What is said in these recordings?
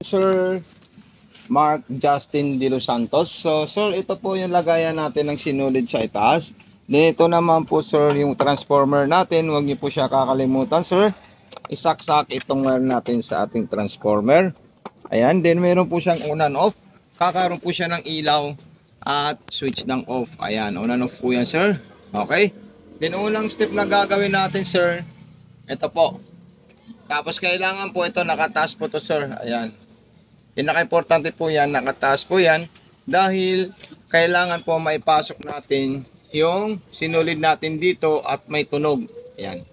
Sir Mark Justin De Los Santos. So, sir, ito po yung lagayan natin ng sinulid sa itaas. Dito naman po, sir, yung transformer natin. Huwag niyo po siya kakalimutan, sir. Isaksak itong wire natin sa ating transformer. Ayan, then meron po siyang on and off. Kakaroon po siya ng ilaw at switch ng off. Ayan, on and off po yan, sir. Okay? Then, unang step na gagawin natin, sir, ito po. Tapos, kailangan po ito, nakataas po to, sir. Ayan. Pinaka-importante po yan, nakataas po yan dahil kailangan po maipasok natin yung sinulid natin dito at may tunog. Ayan.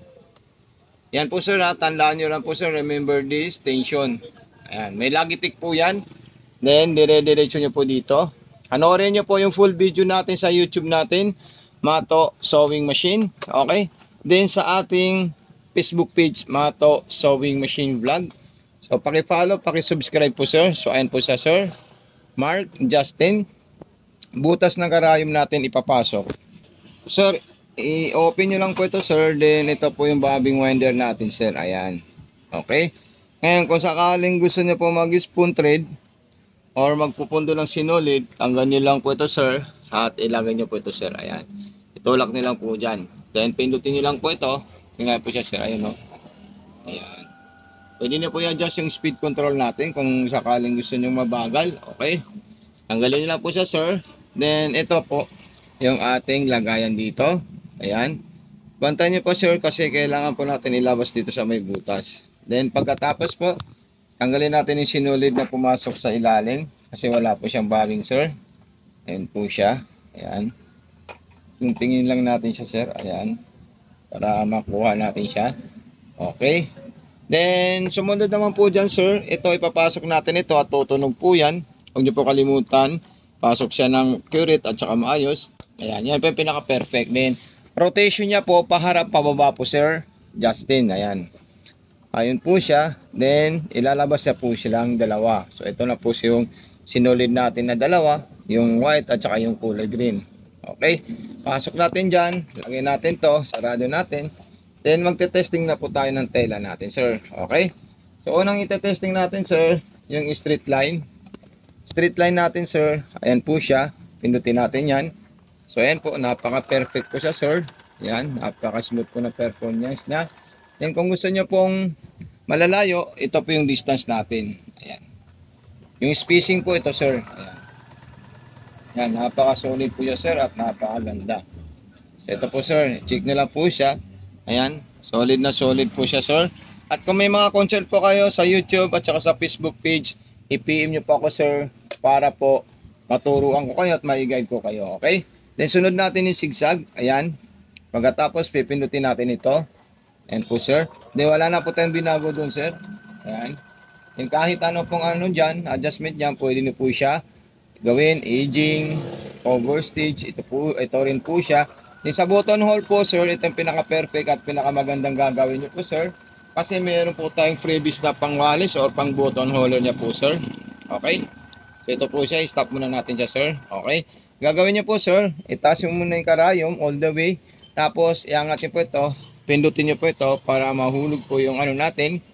Yan po sir, tandaan nyo lang po sir, remember this tension. Ayan, may lagitik po yan. Then, dire-diretso nyo po dito. Panoorin nyo po yung full video natin sa YouTube natin, Mato Sewing Machine. Okay? Then, sa ating Facebook page, Mato Sewing Machine Vlog. So, paki-follow, paki-subscribe po sir. So, ayan po sa sir Mark Justin. Butas ng karayom natin ipapasok. Sir, i-open nyo lang po ito sir. Then, ito po yung bobbing winder natin sir. Ayan. Okay. Ngayon, kung sakaling gusto nyo po mag-spoon thread or magpupundo ng sinulid, tanggal nyo lang po ito sir. At ilagay nyo po ito sir. Ayan. Itulak nyo lang po dyan. Then, pindutin nyo lang po ito. Tingnan po siya sir. Ayan o. Ayan. Pwede na po i-adjust yung speed control natin kung sakaling gusto nyo mabagal. Okay. Tanggalin nyo lang po siya sir. Then ito po yung ating lagayan dito. Ayan. Bantayan nyo po sir kasi kailangan po natin ilabas dito sa may butas. Then pagkatapos po, tanggalin natin yung sinulid na pumasok sa ilalim. Kasi wala po siyang bobbing sir. Ayan po siya. Ayan. Yung tingin lang natin siya sir. Ayan. Para makuha natin siya. Okay. Then, sumunod naman po dyan, sir. Ito, ipapasok natin ito at tutunog po yan. Huwag niyo po kalimutan. Pasok siya ng curate at saka maayos. Ayan, yan po yung pinaka-perfect. Then, rotation niya po, paharap, pababa po, sir Justin. Ayan. Ayun po siya. Then, ilalabas niya po silang dalawa. So, ito na po yung sinulid natin na dalawa. Yung white at saka yung kulay green. Okay. Pasok natin dyan. Lagay natin to. Sarado natin. Then magte-testing na po tayo ng tela natin, sir. Okay? So unang ite-testing natin, sir, yung straight line. Straight line natin, sir. Ayan po siya. Pindutin natin 'yan. So ayan po, napaka-perfect po siya, sir. Ayan, napaka-smooth po na performance niya. Then kung gusto niyo pong malalayo, ito po yung distance natin. Ayan. Yung spacing po ito, sir. Ayan. Ayan, napaka-solid po siya, sir, at napakaganda. So ito po, sir. Check na lang po siya. Ayan, solid na solid po siya, sir. At kung may mga concern po kayo sa YouTube at saka sa Facebook page, i-PM nyo po ako, sir, para po maturuan ko kayo at ma-guide ko kayo, okay? Then sunod natin yung zigzag. Ayan. Pagkatapos pipindutin natin ito. Ayan po, sir. Then wala na po tayong binago dun, sir. Ayan. Then kahit ano pong ano dyan, adjustment dyan, pwede nyo po siya gawin, aging, overstitch, ito rin po siya. Then sa button hole po, sir, ito yung pinaka-perfect at pinaka-magandang gagawin nyo po, sir. Kasi meron po tayong freebies na pang-walis or pang-button holder niya po, sir. Okay? So ito po siya, stop muna natin siya, sir. Okay? Gagawin nyo po, sir, itaas yung muna yung karayom all the way. Tapos, iangat nyo po ito, pindutin nyo po ito para mahulog po yung ano natin.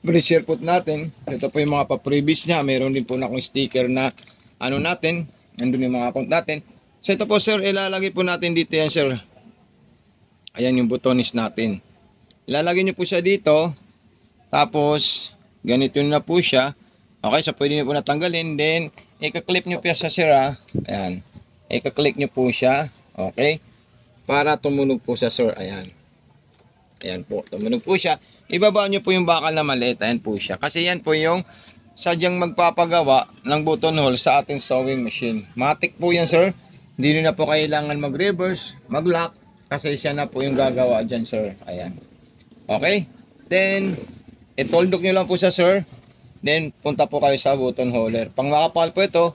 Pressure put natin. Ito po yung mga pa-freebies niya. Meron din po na akong sticker na ano natin. Nandun yung mga account natin. So ito po, sir, ilalagay po natin dito yan, sir. Ayan yung butones natin. Ilalagay nyo po siya dito. Tapos, ganito na po siya. Okay, so pwede nyo po natanggalin. Then, ika-clip nyo po siya, sir, ha. Ayan. Ika-click nyo po siya. Okay. Para tumunog po siya, sir. Ayan. Ayan po, tumunog po siya. Ibaba nyo po yung bakal na maliit. Ayan po siya. Kasi yan po yung sadyang magpapagawa ng button hole sa ating sewing machine. Matik po yan, sir. Hindi na po kailangan mag-reverse, mag-lock, kasi siya na po yung gagawa dyan, sir. Ayan. Okay? Then, itoldok nyo lang po siya, sir. Then, punta po kayo sa button holder. Pang makapal po ito,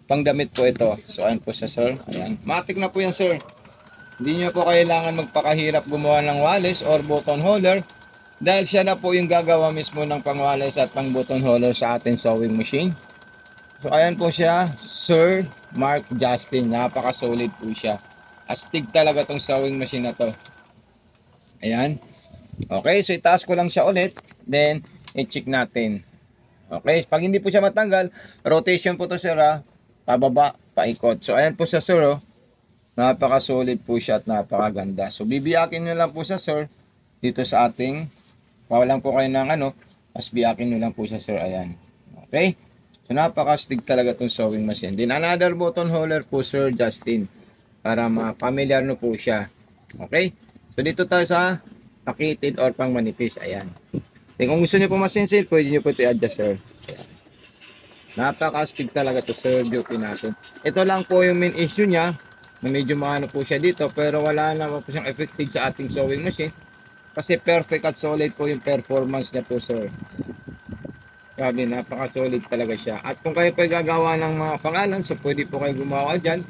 pang damit po ito. So, ayan po siya, sir. Ayan. Matik na po yan, sir. Hindi nyo po kailangan magpakahirap gumawa ng walis or button holder. Dahil siya na po yung gagawa mismo ng pang-walis at pang-button holder sa ating sewing machine. So, ayan po siya, Sir Mark Justin. Napaka-solid po siya. Astig talaga tong sewing machine na to. Ayan. Okay, so itaas ko lang siya ulit. Then, i-check natin. Okay, pag hindi po siya matanggal, rotation po to sir ha. Pababa, paikot. So ayan po siya sir oh. Napaka-solid po siya at napakaganda. So bibiyakin nyo lang po siya sir dito sa ating, kawalan po kayo ng ano, mas biyakin nyo lang po siya sir, ayan. Okay, so napaka-stig talaga itong sewing machine. Then another button holder po sir Justin, para ma-familiar no po siya. Okay, so dito tayo sa pakitid or pang manipis, ayan. Then kung gusto nyo po masinsil, pwede nyo po ito i-adjust sir. Ayan. Napaka-stig talaga to sir, duty natin. Ito lang po yung main issue niya, na medyo maano po siya dito, pero wala naman po siyang effective sa ating sewing machine kasi perfect at solid po yung performance niya po sir. Grabe, napaka-solid talaga siya. At kung kayo pa gagawa ng mga pangalan, so pwede po kayo gumawa dyan,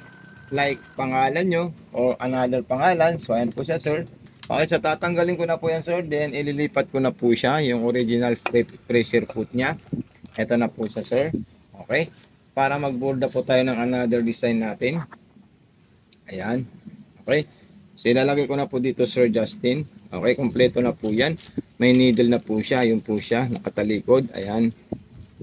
like pangalan nyo or another pangalan. So ayan po siya sir. Okay, so tatanggalin ko na po yan sir, then ililipat ko na po siya yung original pressure foot niya. Ito na po siya sir. Okay, para magborda po tayo ng another design natin. Ayan. Okay. So ilalagay ko na po dito Sir Justin. Okay, kompleto na po yan. May needle na po siya. Yun po siya. Nakatalikod. Ayan.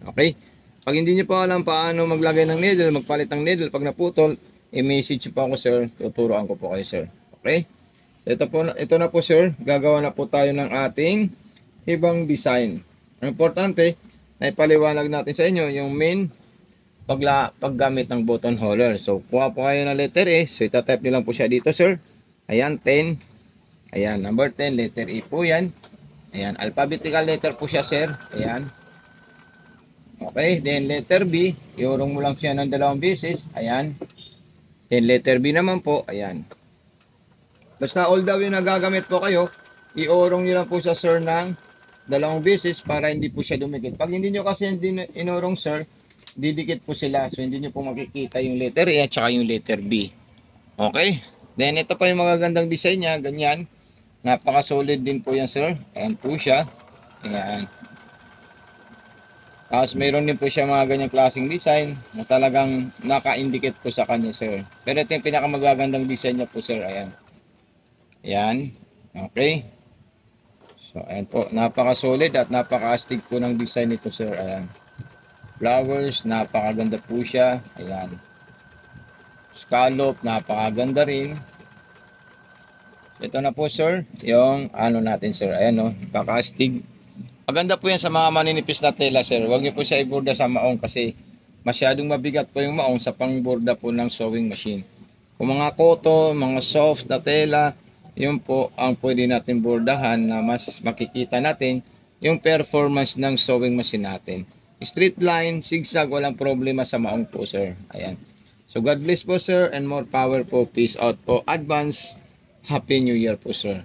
Okay. Pag hindi niyo po alam paano maglagay ng needle, magpalit ng needle pag naputol, i-message po ako sir. Tuturuan ko po kayo sir. Okay. Ito na po sir. Gagawa na po tayo ng ating ibang design. Ang importante, na ipaliwanag natin sa inyo yung main paggamit ng button holder. So, kuha po kayo ng letter E. So, itatype nyo lang po siya dito, sir. Ayan, 10. Ayan, number 10, letter E po yan. Ayan, alphabetical letter po siya, sir. Ayan. Okay, then letter B. Iurong mo lang siya ng 2 beses. Ayan. Then letter B naman po. Ayan. Basta all the way na gagamit po kayo, iurong nyo lang po siya, sir, ng 2 beses para hindi po siya dumikit. Pag hindi nyo kasi hindi inurong, sir, didikit po sila. So, hindi nyo po makikita yung letter E at saka yung letter B. Okay? Then, ito pa yung magagandang design niya. Ganyan. Napaka-solid din po yan, sir. Ayan po siya. Ayan. Tapos, mayroon din po siya mga ganyang klaseng design na talagang naka-indicate po sa kanya, sir. Pero ito yung pinakamagagandang design niya po, sir. Ayan. Ayan. Okay. So, ayan po. Napaka-solid at napaka-astig po ng design nito, sir. Ayan. Flowers, napakaganda po siya. Ayan. Scallop, napakaganda rin. Ito na po sir, yung ano natin sir. Ayan o, napaka-astig. Maganda po yan sa mga maninipis na tela sir. Huwag niyo po siya iborda sa maong kasi masyadong mabigat po yung maong sa pangborda po ng sewing machine. Kung mga cotton, mga soft na tela, yun po ang pwede natin bordahan na mas makikita natin yung performance ng sewing machine natin. Straight line, zigzag, walang problema sa maong po sir. Ayan. So God bless po sir and more power po. Peace out po. Advance Happy New Year po sir.